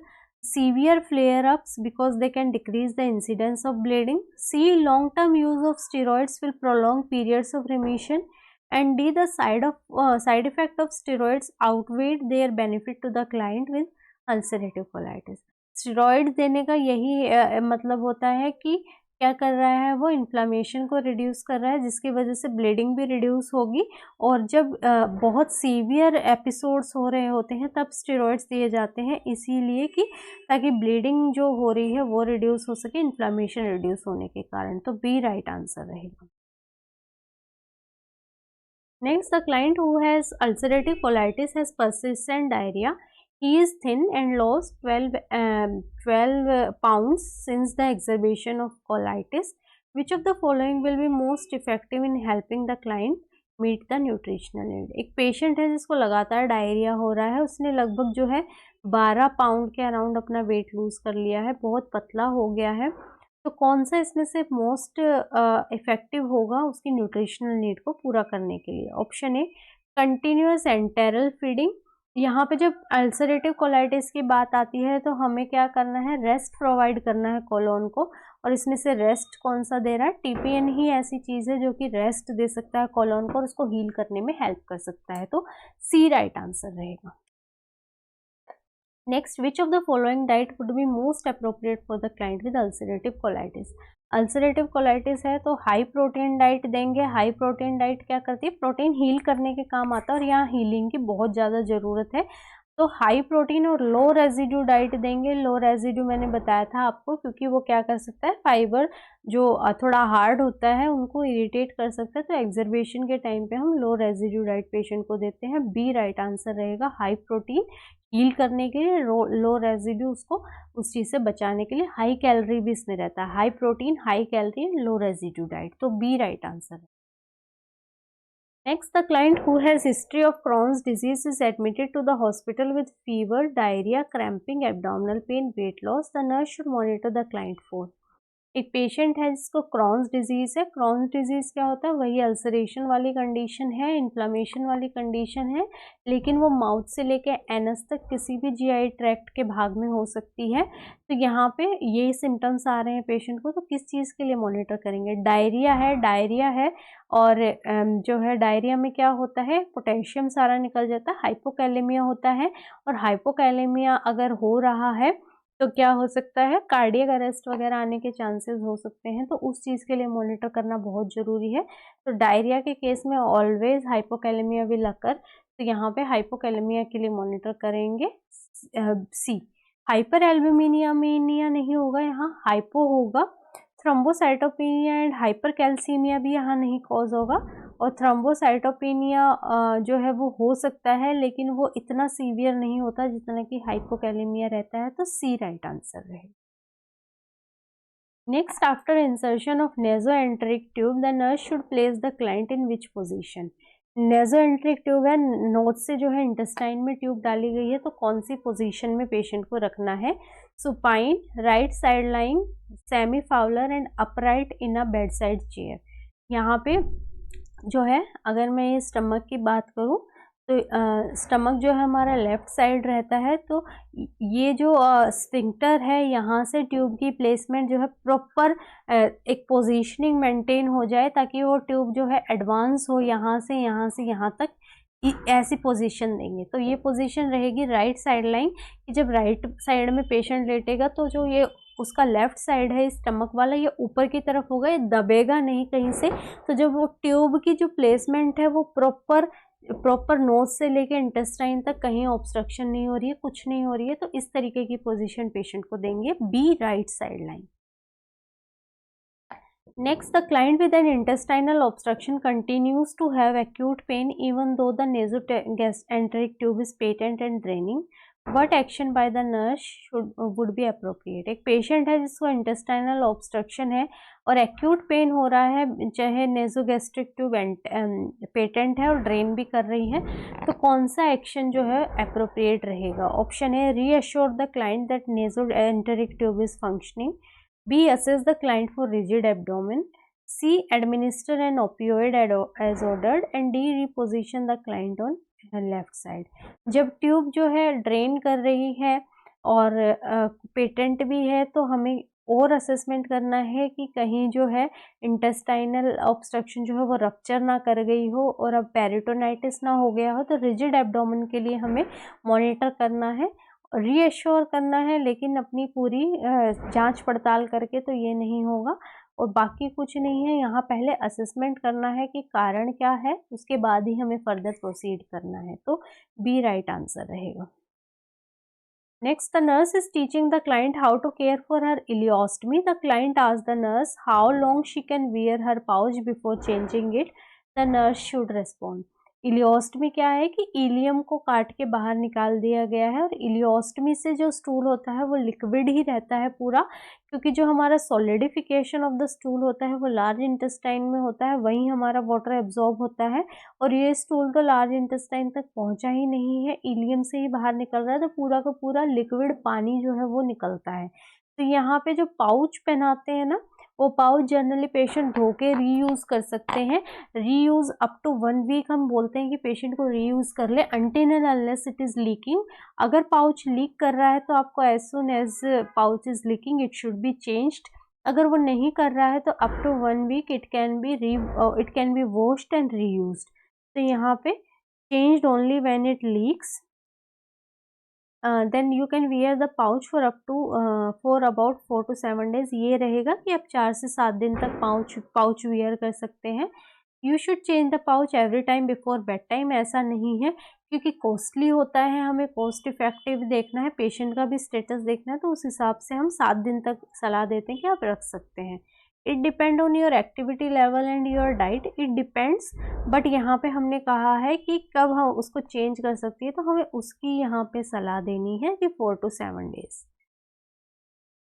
severe flare-ups because they can decrease the incidence of bleeding. C, long-term use of steroids will prolong periods of remission. And D, the side effect of steroids outweighed their benefit to the client with ulcerative colitis. Steroid देने का यही मतलब होता है कि क्या कर रहा है, वो इन्फ्लामेशन को रिड्यूस कर रहा है, जिसकी वजह से ब्लीडिंग भी रिड्यूस होगी। और जब बहुत सीवियर एपिसोड्स हो रहे होते हैं तब स्टेरॉइड्स दिए जाते हैं, इसीलिए कि ताकि ब्लीडिंग जो हो रही है वो रिड्यूस हो सके, इन्फ्लामेशन रिड्यूस होने के कारण। तो बी राइट आंसर रहेगा। Next, the client who has ulcerative colitis has persistent diarrhea. He is thin and lost 12 pounds since the exacerbation of colitis. Which of the following will be most effective in helping the client meet the nutritional need? एक patient है जिसको लगातार diarrhoea हो रहा है, उसने लगभग जो है 12 पाउंड के अराउंड अपना वेट लूज कर लिया है, बहुत पतला हो गया है। तो कौन सा इसमें से मोस्ट इफेक्टिव होगा उसकी न्यूट्रिशनल नीड को पूरा करने के लिए? Option A, continuous enteral feeding. यहाँ पे जब अल्सरेटिव कोलाइटिस की बात आती है तो हमें क्या करना है, रेस्ट प्रोवाइड करना है कोलोन को, और इसमें से रेस्ट कौन सा दे रहा है? टीपीएन ही ऐसी चीज़ है जो कि रेस्ट दे सकता है कोलोन को और उसको हील करने में हेल्प कर सकता है। तो सी राइट आंसर रहेगा। Next, which of the following diet would be most appropriate for the client with ulcerative colitis? Ulcerative colitis है तो हाई प्रोटीन डाइट देंगे। हाई प्रोटीन डाइट क्या करती है? प्रोटीन हील करने के काम आता है और यहाँ हीलिंग की बहुत ज़्यादा ज़रूरत है, तो हाई प्रोटीन और लो रेजिड्यू डाइट देंगे। लो रेजिड्यू मैंने बताया था आपको, क्योंकि वो क्या कर सकता है, फाइबर जो थोड़ा हार्ड होता है उनको इरिटेट कर सकता है, तो एक्सर्वेशन के टाइम पे हम लो रेजिड्यू डाइट पेशेंट को देते हैं। बी राइट आंसर रहेगा। हाई प्रोटीन हील करने के लिए, लो रेजिड्यू उसको उस चीज़ से बचाने के लिए। हाई कैलोरी भी इसमें रहता है, हाई प्रोटीन, हाई कैलोरी, लो रेजिड्यू डाइट, तो बी राइट आंसर है। Next, the client who has history of Crohn's disease is admitted to the hospital with fever, diarrhea, cramping, abdominal pain, weight loss. The nurse should monitor the client for. एक patient है जिसको क्रॉन्स disease है। क्रॉन्स disease क्या होता है? वही ulceration वाली condition है, इन्फ्लामेशन वाली कंडीशन है, लेकिन वो माउथ से लेके एनस तक किसी भी जीआई ट्रैक्ट के भाग में हो सकती है। तो यहाँ पे ये सिम्टम्स आ रहे हैं पेशेंट को, तो किस चीज़ के लिए मॉनिटर करेंगे? डायरिया है और जो है डायरिया में क्या होता है, पोटेशियम सारा निकल जाता है, हाइपोकैलेमिया होता है, और हाइपोकैलेमिया अगर हो रहा है तो क्या हो सकता है, कार्डियक अरेस्ट वगैरह आने के चांसेस हो सकते हैं, तो उस चीज़ के लिए मॉनिटर करना बहुत ज़रूरी है। तो डायरिया के केस में ऑलवेज हाइपोकैलेमिया विल अकर, तो यहाँ पे हाइपोकैलेमिया के लिए मॉनिटर करेंगे सी। हाइपर एल्ब्यूमिनिया नहीं होगा, यहाँ हाइपो होगा। थ्रोम्बोसाइटोपेनिया एंड हाइपरकैल्सीमिया भी यहाँ नहीं कॉज होगा, और थ्रोम्बोसाइटोपेनिया जो है वो हो सकता है, लेकिन वो इतना सीवियर नहीं होता जितना कि हाइपोकैलेमिया रहता है, तो सी राइट आंसर रहेगा। Next, after insertion of nasoenteric tube the nurse should place the client in which position? Nasoenteric tube है, नोज से जो है इंटेस्टाइन में ट्यूब डाली गई है, तो कौन सी पोजीशन में पेशेंट को रखना है? Supine, right side lying, semi Fowler and upright in a bed side chair. यहाँ पे जो है अगर मैं ये स्टमक की बात करूँ तो स्टमक जो है हमारा लेफ़्ट साइड रहता है, तो ये जो स्फिंक्टर है यहाँ से ट्यूब की प्लेसमेंट जो है प्रॉपर एक पोजीशनिंग मेंटेन हो जाए, ताकि वो ट्यूब जो है एडवांस हो यहाँ से यहाँ तक, ऐसी पोजीशन देंगे। तो ये पोजीशन रहेगी राइट साइड लाइन, कि जब राइट साइड में पेशेंट लेटेगा तो जो ये उसका लेफ़्ट साइड है स्टमक वाला, ये ऊपर की तरफ होगा, ये दबेगा नहीं कहीं से। तो जब वो ट्यूब की जो प्लेसमेंट है वो प्रॉपर नोज से लेके इंटेस्टाइन तक कहीं ऑब्स्ट्रक्शन नहीं हो रही है, कुछ नहीं हो रही है, तो इस तरीके की पोजीशन पेशेंट को देंगे, B right side lying. Next, the client with an intestinal obstruction continues to have acute pain even though the nasogastric tube is patent and draining. What action by the nurse would be appropriate. एक patient है जिसको intestinal obstruction है और acute pain हो रहा है, चाहे nasogastric tube patent है और ड्रेन भी कर रही है, तो कौन सा एक्शन जो है अप्रोप्रिएट रहेगा? Option A, reassure the client that nasoenteric tube is functioning. B, assess the client for rigid abdomen. C, administer an opioid as ordered. And D, reposition the client on left side. जब tube जो है drain कर रही है और patent भी है, तो हमें और असेसमेंट करना है कि कहीं जो है इंटेस्टाइनल ऑब्स्ट्रक्शन जो है वो रप्चर ना कर गई हो और अब पेरिटोनाइटिस ना हो गया हो। तो रिजिड एब्डोमेन के लिए हमें मॉनिटर करना है, रीअश्योर करना है, लेकिन अपनी पूरी जांच पड़ताल करके तो ये नहीं होगा। और बाकी कुछ नहीं है, यहाँ पहले असेसमेंट करना है कि कारण क्या है, उसके बाद ही हमें फर्दर प्रोसीड करना है। तो बी राइट आंसर रहेगा। Next, the nurse is teaching the client how to care for her ileostomy. The client asks the nurse how long she can wear her pouch before changing it. The nurse should respond. इलियोस्टमी क्या है कि ilium को काट के बाहर निकाल दिया गया है और इलियोस्टमी से जो स्टूल होता है वो लिक्विड ही रहता है पूरा, क्योंकि जो हमारा सॉलिडिफिकेशन ऑफ द स्टूल होता है वो लार्ज इंटेस्टाइन में होता है, वहीं हमारा वाटर एब्जॉर्ब होता है और ये स्टूल तो लार्ज इंटेस्टाइन तक पहुंचा ही नहीं है, इलियम से ही बाहर निकल रहा है, तो पूरा का पूरा लिक्विड पानी जो है वो निकलता है। तो यहाँ पे जो पाउच पहनाते हैं ना, वो पाउच जनरली पेशेंट धो के रीयूज कर सकते हैं। रीयूज अप टू 1 वीक हम बोलते हैं कि पेशेंट को रीयूज कर ले, until and unless it is leaking. अगर पाउच लीक कर रहा है तो आपको as soon as pouch is leaking it should be changed. अगर वो नहीं कर रहा है तो up to 1 week it can be washed and reused. तो यहाँ पे changed only when it leaks, then you can wear the pouch for up to for about 4 to 7 days। ये रहेगा कि आप 4 से 7 दिन तक पाउच वियर कर सकते हैं। You should change the pouch every time before bed time. ऐसा नहीं है, क्योंकि कॉस्टली होता है, हमें कॉस्ट इफेक्टिव देखना है, पेशेंट का भी स्टेटस देखना है, तो उस हिसाब से हम 7 दिन तक सलाह देते हैं कि आप रख सकते हैं। It depend on your activity level and your diet, it depends. But यहाँ पे हमने कहा है कि कब हम उसको चेंज कर सकती है, तो हमें उसकी यहाँ पे सलाह देनी है कि 4 to 7 days।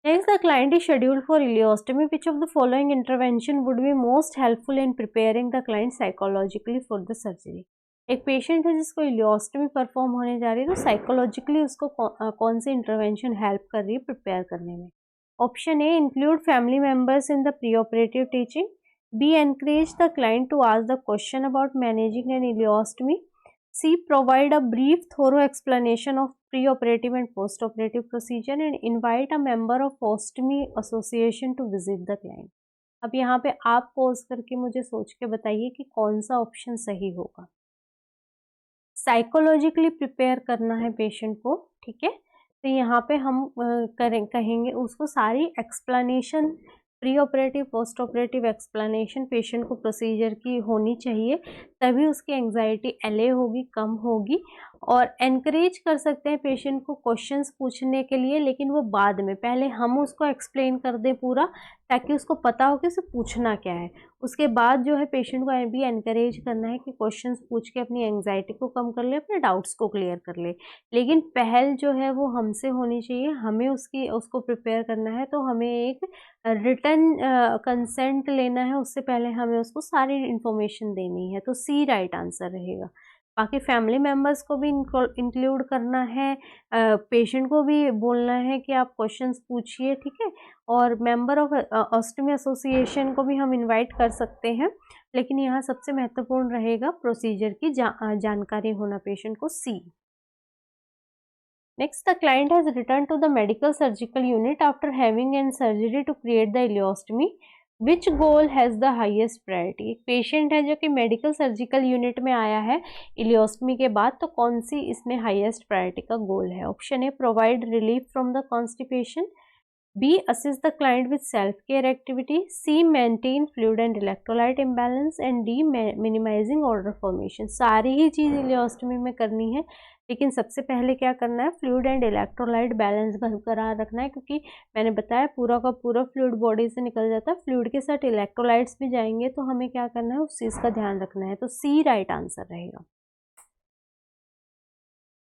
Next, the client is scheduled for ileostomy. Which of the following intervention would be most helpful in preparing the client psychologically for the surgery? एक पेशेंट है जिसको इलियोस्टमी परफॉर्म होने जा रही है, तो साइकोलॉजिकली उसको कौन सी इंटरवेंशन हेल्प कर रही है प्रिपेयर करने में? Option A, include family members in the pre operative teaching. B, encourage the client to ask the question about managing an ileostomy. C, provide a brief thorough explanation of pre-operative and post-operative procedure and invite a member of ostomy association to visit the client। अब यहाँ पे आप pause करके मुझे सोच के बताइए कि कौन सा ऑप्शन सही होगा। साइकोलॉजिकली प्रिपेयर करना है पेशेंट को, ठीक है, तो यहाँ पे हम कहेंगे उसको सारी explanation, pre operative post operative explanation patient को प्रोसीजर की होनी चाहिए, तभी उसकी एंजाइटी एले होगी, कम होगी। और एनकरेज कर सकते हैं पेशेंट को क्वेश्चंस पूछने के लिए, लेकिन वो बाद में, पहले हम उसको एक्सप्लेन कर दें पूरा, ताकि उसको पता हो कि उसे पूछना क्या है। उसके बाद जो है पेशेंट को भी एनकरेज करना है कि क्वेश्चंस पूछ के अपनी एंजाइटी को कम कर ले, अपने डाउट्स को क्लियर कर ले। लेकिन पहल जो है वो हमसे होनी चाहिए, हमें उसको प्रिपेयर करना है, तो हमें एक रिटन कंसेंट लेना है, उससे पहले हमें उसको सारी इन्फॉर्मेशन देनी है। तो सी राइट आंसर रहेगा। बाकी फैमिली मेम्बर्स को भी इंक्लूड करना है, पेशेंट को भी बोलना है कि आप क्वेश्चंस पूछिए, ठीक है, और मेंबर ऑफ ऑस्टमी एसोसिएशन को भी हम इनवाइट कर सकते हैं, लेकिन यहाँ सबसे महत्वपूर्ण रहेगा प्रोसीजर की जानकारी होना पेशेंट को। सी। Next, the client has returned to the medical surgical unit after having an surgery to create the ileostomy. Which goal has the highest priority? एक पेशेंट है जो कि मेडिकल सर्जिकल यूनिट में आया है इलियोस्टमी के बाद, तो कौन सी इसमें हाईएस्ट प्रायोरिटी का गोल है? Option A, provide relief from the constipation. B, assist the client with self-care activity. C, maintain fluid and electrolyte imbalance. And D, minimizing order formation। सारी ही चीज़ इलियोस्टमी में करनी है, लेकिन सबसे पहले क्या करना है, फ्लूइड एंड इलेक्ट्रोलाइट बैलेंस बरकरार रखना है, क्योंकि मैंने बताया पूरा का पूरा फ्लूइड बॉडी से निकल जाता है, फ्लूइड के साथ इलेक्ट्रोलाइट्स भी जाएंगे, तो हमें क्या करना है, उस चीज़ का ध्यान रखना है। तो सी राइट आंसर रहेगा।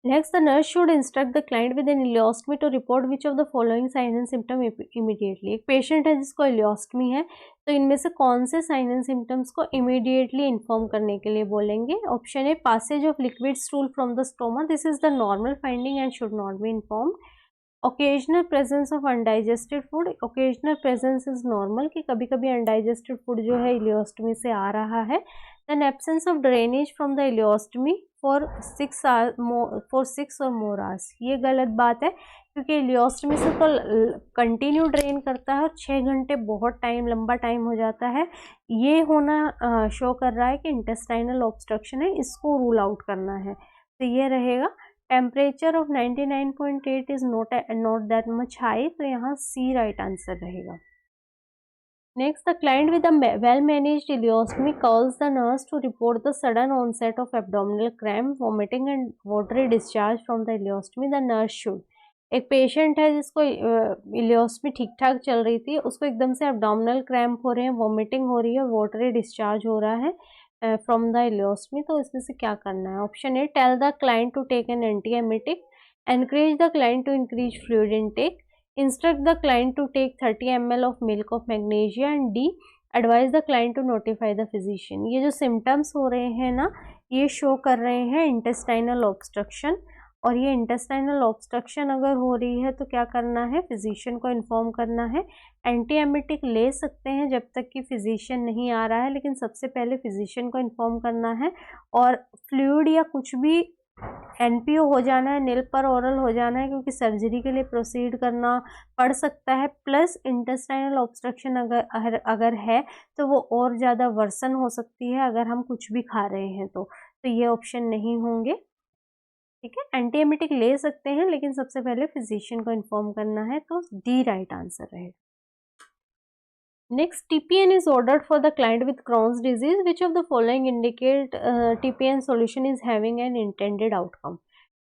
Next, the nurse should instruct the client with an ileostomy to report which of the following signs and symptom immediately. एक पेशेंट है जिसको ileostomy है, तो इनमें से कौन से साइन एंड सिम्टम्स को इमीडिएटली इन्फॉर्म करने के लिए बोलेंगे. Option A, passage of liquid stool from the stoma. This is the normal finding and should not be informed. Occasional presence of undigested food. Occasional presence is normal, कि कभी कभी undigested food जो है इलियोस्टमी से आ रहा है. Then absence of drainage from the ileostomy for 6 or more hours. ये गलत बात है, क्योंकि इलियोस्टमी से तो कंटिन्यू ड्रेन करता है और 6 घंटे बहुत लंबा टाइम हो जाता है. ये होना शो कर रहा है कि इंटेस्टाइनल ऑब्स्ट्रक्शन है, इसको रूल आउट करना है. तो ये रहेगा. Temperature of 99.8 is not that much high, तो यहाँ सी राइट आंसर रहेगा. Next, the client with a well managed ileostomy calls the nurse to report the sudden onset of abdominal cramp, vomiting and watery discharge from the ileostomy. The nurse should. एक patient है जिसको इलियोस्टमी ठीक ठाक चल रही थी, उसको एकदम से एब्डोमिनल क्रैम्प हो रहे हैं, वॉमिटिंग हो रही है, वाटरी डिस्चार्ज हो रहा है फ्रॉम द इलियोस्टमी. तो इसमें से क्या करना है? Option A, tell the client to take an antiemetic. Encourage the client to increase fluid intake. Instruct the client to take 30 ml of milk of magnesia. And D, advise the client to notify the physician. ये जो symptoms हो रहे हैं ना, ये show कर रहे हैं इंटेस्टाइनल ऑब्स्ट्रक्शन. और ये इंटेस्टाइनल ऑब्स्ट्रक्शन अगर हो रही है तो क्या करना है? फिजिशियन को इन्फॉर्म करना है. एंटीएमेटिक ले सकते हैं जब तक कि फिजिशियन नहीं आ रहा है, लेकिन सबसे पहले फिजिशियन को इन्फॉर्म करना है. और फ्लूइड या कुछ भी एनपीओ हो जाना है, नील पर ओरल हो जाना है, क्योंकि सर्जरी के लिए प्रोसीड करना पड़ सकता है. प्लस इंटेस्टाइनल ऑब्स्ट्रक्शन अगर है तो वो और ज़्यादा वर्सन हो सकती है अगर हम कुछ भी खा रहे हैं तो ये ऑप्शन नहीं होंगे. ठीक है, एंटीएमेटिक ले सकते हैं, लेकिन सबसे पहले फिजिशियन को इन्फॉर्म करना है. तो डी राइट आंसर रहेगा. Next, TPN is ordered for the client with Crohn's disease. Which of the following indicate TPN solution is having an intended outcome?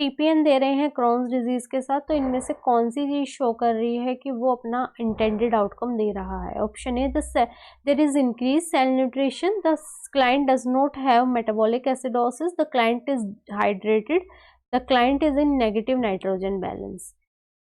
TPN दे रहे हैं Crohn's disease के साथ, तो इनमें से कौन सी चीज शो कर रही है कि वो अपना intended outcome दे रहा है? Option A, there is increased cell nutrition. The client does not have metabolic acidosis. The client is hydrated. The client is in negative nitrogen balance.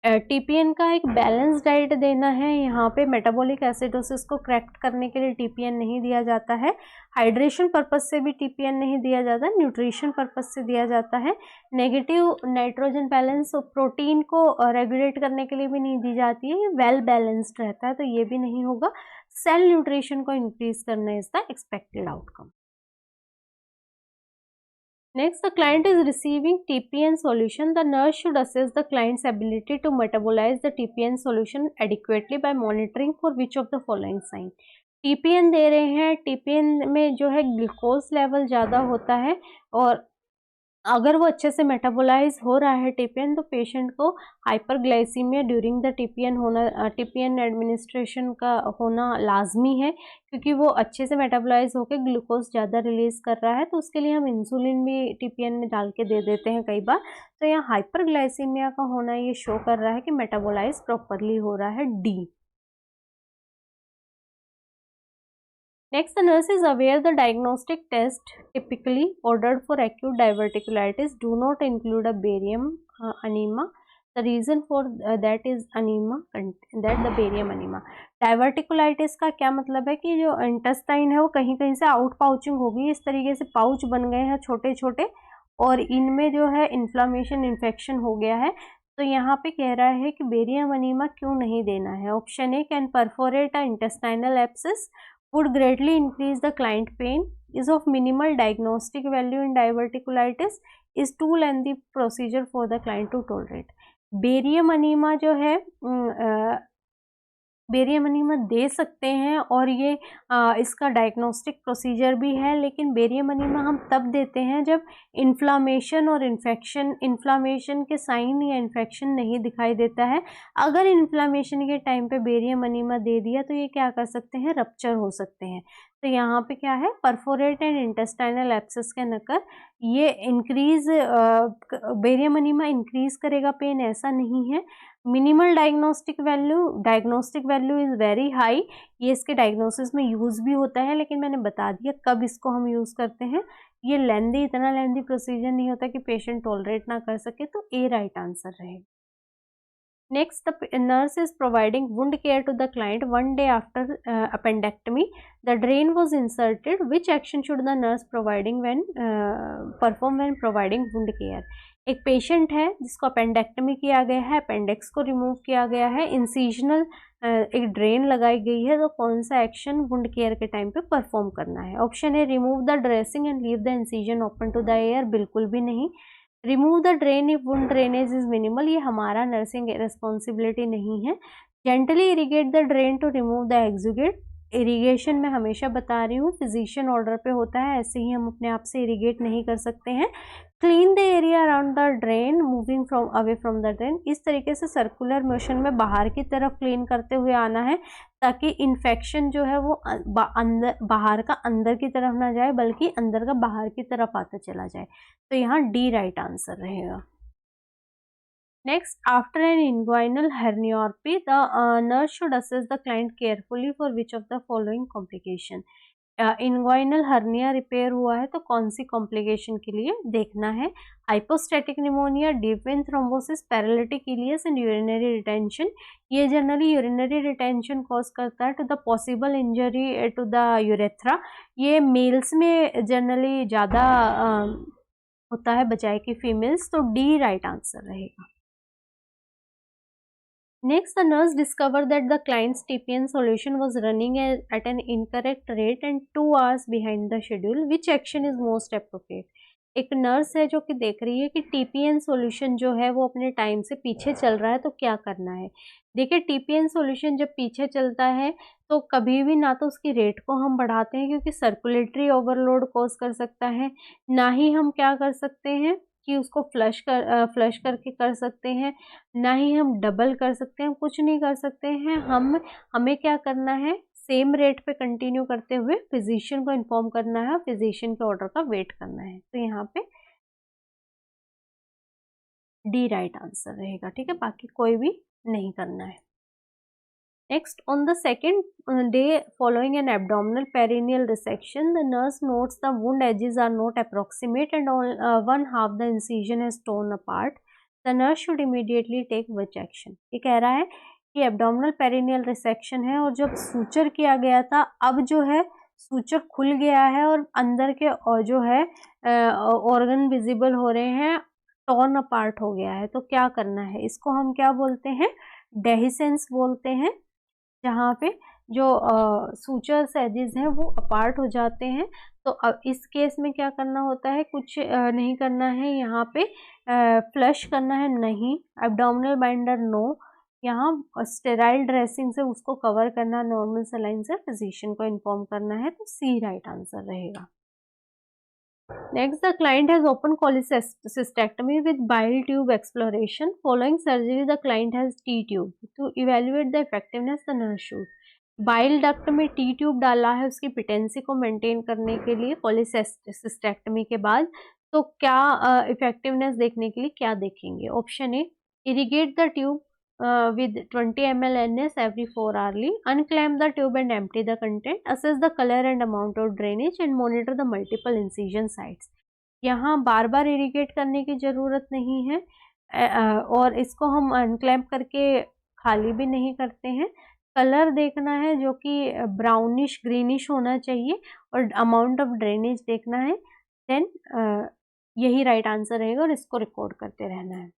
TPN का एक बैलेंस डाइट देना है. यहाँ पे मेटाबॉलिक एसिडोसिस को correct करने के लिए TPN नहीं दिया जाता है. हाइड्रेशन पर्पस से भी TPN नहीं दिया जाता, न्यूट्रिशन पर्पस से दिया जाता है. नेगेटिव नाइट्रोजन बैलेंस प्रोटीन को रेगुलेट करने के लिए भी नहीं दी जाती है. ये वेल बैलेंस्ड रहता है, तो ये भी नहीं होगा. सेल न्यूट्रिशन को इंक्रीज करना is the expected outcome. Next, the client is receiving TPN solution. The nurse should assess the client's ability to metabolize the TPN solution adequately by monitoring for which of the following sign. TPN दे रहे हैं, TPN में जो है glucose level ज़्यादा होता है, और अगर वो अच्छे से मेटाबोलाइज हो रहा है TPN, तो पेशेंट को hyperglycaemia during the TPN administration का होना लाजमी है, क्योंकि वो अच्छे से मेटाबोलाइज होकर ग्लूकोज ज़्यादा रिलीज कर रहा है. तो उसके लिए हम इंसुलिन भी TPN में डाल के दे देते हैं कई बार. तो यहाँ हाइपरग्लाइसीमिया का होना ये शो कर रहा है कि मेटाबोलाइज प्रॉपरली हो रहा है. D. Next, the nurse is aware the diagnostic test typically ordered for acute diverticulitis do not include a barium anemia. The reason for that is the barium anemia. Diverticulitis का क्या मतलब है कि जो intestine है वो कहीं कहीं से आउट पाउचिंग होगी. इस तरीके से पाउच बन गए हैं छोटे छोटे, और इनमें जो है इन्फ्लामेशन इन्फेक्शन हो गया है. तो यहाँ पे कह रहा है कि बेरियम अनीमा क्यों नहीं देना है. Option A, can perforate a intestinal abscess, would greatly increase the client pain, is of minimal diagnostic value in diverticulitis, is too lengthy procedure for the client to tolerate. Barium enema जो है barium enema दे सकते हैं, और ये इसका diagnostic procedure भी है. लेकिन बेरियम अनीमा हम तब देते हैं जब इन्फ्लामेशन और इन्फ्लामेशन के साइन या इन्फेक्शन नहीं दिखाई देता है. अगर इन्फ्लामेशन के टाइम पे बेरियम अनीमा दे दिया तो ये क्या कर सकते हैं? रप्चर हो सकते हैं. तो यहाँ पे क्या है? परफोरेट एंड इंटेस्टाइनल एब्सेस के नकर ये इंक्रीज बेरियम अनीमा इंक्रीज करेगा पेन, ऐसा नहीं है. Minimal diagnostic value is very high. ये इसके डायग्नोसिस में यूज़ भी होता है, लेकिन मैंने बता दिया कब इसको हम यूज़ करते हैं। ये इतना लेंदी प्रोसीजर नहीं होता कि पेशेंट टॉलरेट ना कर सके, तो ए राइट आंसर रहेगा। Next, the nurse is providing wound care to the client one day after appendectomy. The drain was inserted. Which action should the nurse perform when providing wound care? एक patient है जिसको appendectomy किया गया है, appendix को remove किया गया है, इंसिजनल एक ड्रेन लगाई गई है, तो कौन सा एक्शन वुंड केयर के टाइम पे परफॉर्म करना है? Option A, remove the dressing and leave the incision open to the air, बिल्कुल भी नहीं। Remove the drain if wound drainage is minimal, ये हमारा नर्सिंग रिस्पॉन्सिबिलिटी नहीं है। Gently irrigate the drain to remove the exudate, irrigation में हमेशा बता रही हूँ फिजिशियन ऑर्डर पे होता है, ऐसे ही हम अपने आप से इरीगेट नहीं कर सकते हैं। Clean the area around the drain moving from away from the drain, इस तरीके से सर्कुलर मोशन में बाहर की तरफ क्लीन करते हुए आना है, ताकि इन्फेक्शन जो है वो बाहर का अंदर की तरफ ना जाए, बल्कि अंदर का बाहर की तरफ आता चला जाए। तो यहाँ डी राइट आंसर रहेगा। Next, after an inguinal herniorrhapy, the nurse should assess the client carefully for which of the following complication. Inguinal hernia repair हुआ है तो कौन सी कॉम्प्लिकेशन के लिए देखना है? Hypostatic pneumonia, deep vein thrombosis, paralytic ileus and urinary retention. ये generally urinary retention cause करता है to the possible injury to the urethra. ये मेल्स में जनरली ज़्यादा होता है बजाय कि फीमेल्स, तो डी राइट आंसर रहेगा। Next, the nurse discovered that the client's TPN solution was running at an incorrect rate and 2 hours behind the schedule. Which action is most appropriate? एक nurse है जो कि देख रही है कि टीपीएन सॉल्यूशन जो है वो अपने टाइम से पीछे चल रहा है, तो क्या करना है? देखिए, टीपीएन सॉल्यूशन जब पीछे चलता है तो कभी भी ना तो उसकी रेट को हम बढ़ाते हैं क्योंकि सर्कुलेटरी ओवरलोड कॉज कर सकता है, ना ही हम क्या कर सकते हैं कि उसको फ्लश करके कर सकते हैं, ना ही हम डबल कर सकते हैं, कुछ नहीं कर सकते हैं। हमें क्या करना है, सेम रेट पे कंटिन्यू करते हुए फिजिशियन को इन्फॉर्म करना है, फिजिशियन के ऑर्डर का वेट करना है। तो यहाँ पे डी राइट आंसर रहेगा, ठीक है, बाकी कोई भी नहीं करना है। Next, on the second day following an abdominal perineal resection, the nurse notes the wound edges are not approximate and one half the incision is torn apart. The nurse should immediately take which action? ये कह रहा है कि abdominal perineal resection है और जब suture किया गया था, अब जो है सूचर खुल गया है और अंदर के और जो है ऑर्गन विजिबल हो रहे हैं, टॉर्न अपार्ट हो गया है। तो क्या करना है? इसको हम क्या बोलते हैं? डेहिसेंस बोलते हैं, जहाँ पे जो सूचर्स एजेस हैं वो अपार्ट हो जाते हैं। तो अब इस केस में क्या करना होता है? कुछ नहीं करना है, यहाँ पे फ्लश करना है नहीं, एब्डोमिनल बाइंडर नो, यहाँ स्टेराइल ड्रेसिंग से उसको कवर करना, नॉर्मल सलाइन से फिजिशियन को इन्फॉर्म करना है। तो सी राइट आंसर रहेगा। Next, the client has open cholecystectomy with bile tube exploration. Following surgery, the client has T-tube. To evaluate the effectiveness, the nurse should. Bile duct में T tube डाला है उसकी पिटेंसी को maintain करने के लिए cholecystectomy के बाद, तो क्या इफेक्टिवनेस देखने के लिए क्या देखेंगे? Option A, irrigate the tube with 20 ml NS every 4 hourly, unclamp the tube and empty the content, assess the color and amount of drainage and monitor the multiple incision sites. यहाँ बार बार irrigate करने की ज़रूरत नहीं है और इसको हम अनक्लैम्प करके खाली भी नहीं करते हैं। कलर देखना है जो कि ब्राउनिश ग्रीनिश होना चाहिए और अमाउंट ऑफ ड्रेनेज देखना है, देन यही राइट आंसर रहेगा और इसको रिकॉर्ड करते रहना है।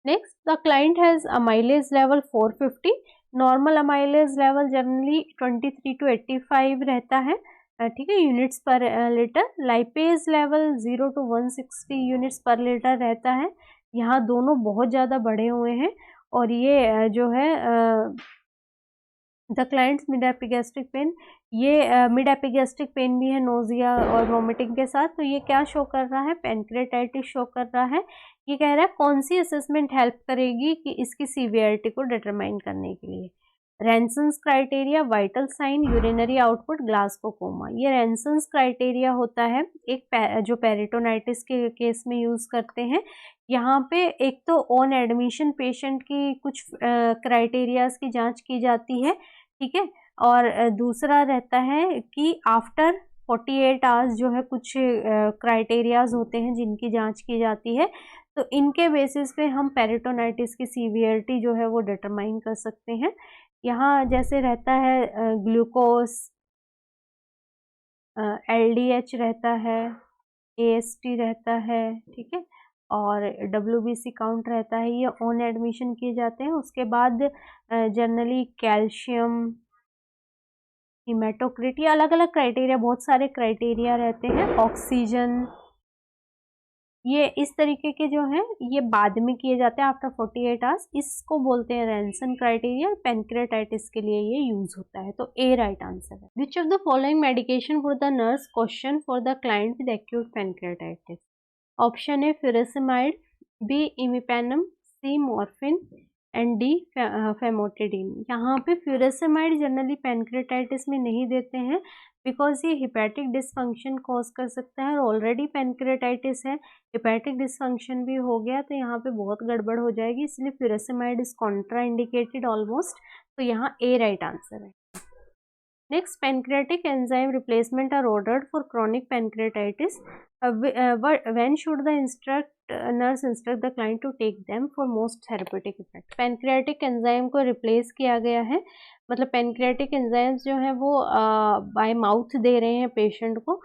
Next, the client has amylase level 450. Normal amylase level generally 23 to 85 रहता है, ठीक है, यूनिट्स पर litre. Lipase level 0 to 160 units पर लीटर रहता है। यहाँ दोनों बहुत ज़्यादा बढ़े हुए हैं और ये जो है the clients mid epigastric pain, ये मिड एपिगैस्ट्रिक पेन भी है नोजिया और वॉमिटिंग के साथ। तो ये क्या शो कर रहा है? पैनक्रेटाइटिस शो कर रहा है। ये कह रहा है कौन सी असेसमेंट हेल्प करेगी कि इसकी सीवियरिटी को डिटरमाइन करने के लिए? Ranson's criteria, vital sign, urinary output, Glasgow coma. ये रेंसन्स क्राइटेरिया होता है एक जो पेरिटोनाइटिस के केस में यूज करते हैं। यहाँ पे एक तो ऑन एडमिशन पेशेंट की कुछ क्राइटेरियाज की जांच की जाती है, ठीक है, और दूसरा रहता है कि आफ्टर 48 आवर्स जो है कुछ क्राइटेरियाज होते हैं जिनकी जांच की जाती है। तो इनके बेसिस पे हम पेरिटोनाइटिस की सीवियरिटी जो है वो डिटरमाइन कर सकते हैं। यहाँ जैसे रहता है ग्लूकोज, LDH रहता है, AST रहता है, ठीक है, और WBC काउंट रहता है, ये ऑन एडमिशन किए जाते हैं। उसके बाद जनरली कैल्शियम, हीमेटोक्रिट, ये अलग अलग क्राइटेरिया, बहुत सारे क्राइटेरिया रहते हैं। ऑक्सीजन, ये इस तरीके के जो हैं ये बाद में किए जाते हैं आफ्टर 48 आवर्स। इसको बोलते हैं रेंसन क्राइटेरिया। पैनक्रेटाइटिस के लिए ये यूज होता है। तो ए राइट आंसर है। Which of the following medication for the nurse question for the client with acute pancreatitis? Option A furosemide, B imipenem, C morphine and D famotidine. यहाँ पे फ्यूरेसिमाइड generally pancreatitis में नहीं देते हैं बिकॉज ये hepatic dysfunction cause कर सकता है, और ऑलरेडी पैनक्रेटाइटिस है, हिपैटिक डिसफंक्शन भी हो गया तो यहाँ पे बहुत गड़बड़ हो जाएगी, इसलिए फ्यूरेसिमाइड इज कॉन्ट्रा इंडिकेटेड ऑलमोस्ट। तो यहाँ ए राइट आंसर है। Next, pancreatic enzyme replacement are ordered for chronic pancreatitis. When should the nurse instruct the client to take them for most therapeutic effect? Pancreatic enzyme को replace किया गया है, मतलब pancreatic enzymes जो है वो by mouth दे रहे हैं पेशेंट को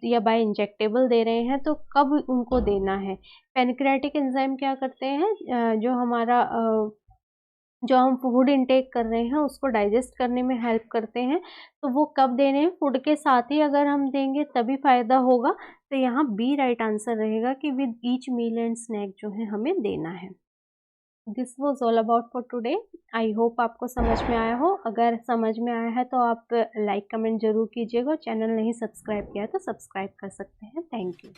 या by injectable दे रहे हैं, तो कब उनको देना है? pancreatic enzyme क्या करते हैं, जो हम फूड इनटेक कर रहे हैं उसको डाइजेस्ट करने में हेल्प करते हैं। तो वो कब देने हैं? फूड के साथ ही अगर हम देंगे तभी फायदा होगा। तो यहाँ बी राइट आंसर रहेगा कि with each meal and snack जो है हमें देना है। This was all about for today. I hope आपको समझ में आया हो। अगर समझ में आया है तो आप लाइक कमेंट जरूर कीजिएगा। चैनल नहीं सब्सक्राइब किया है तो सब्सक्राइब कर सकते हैं। Thank you.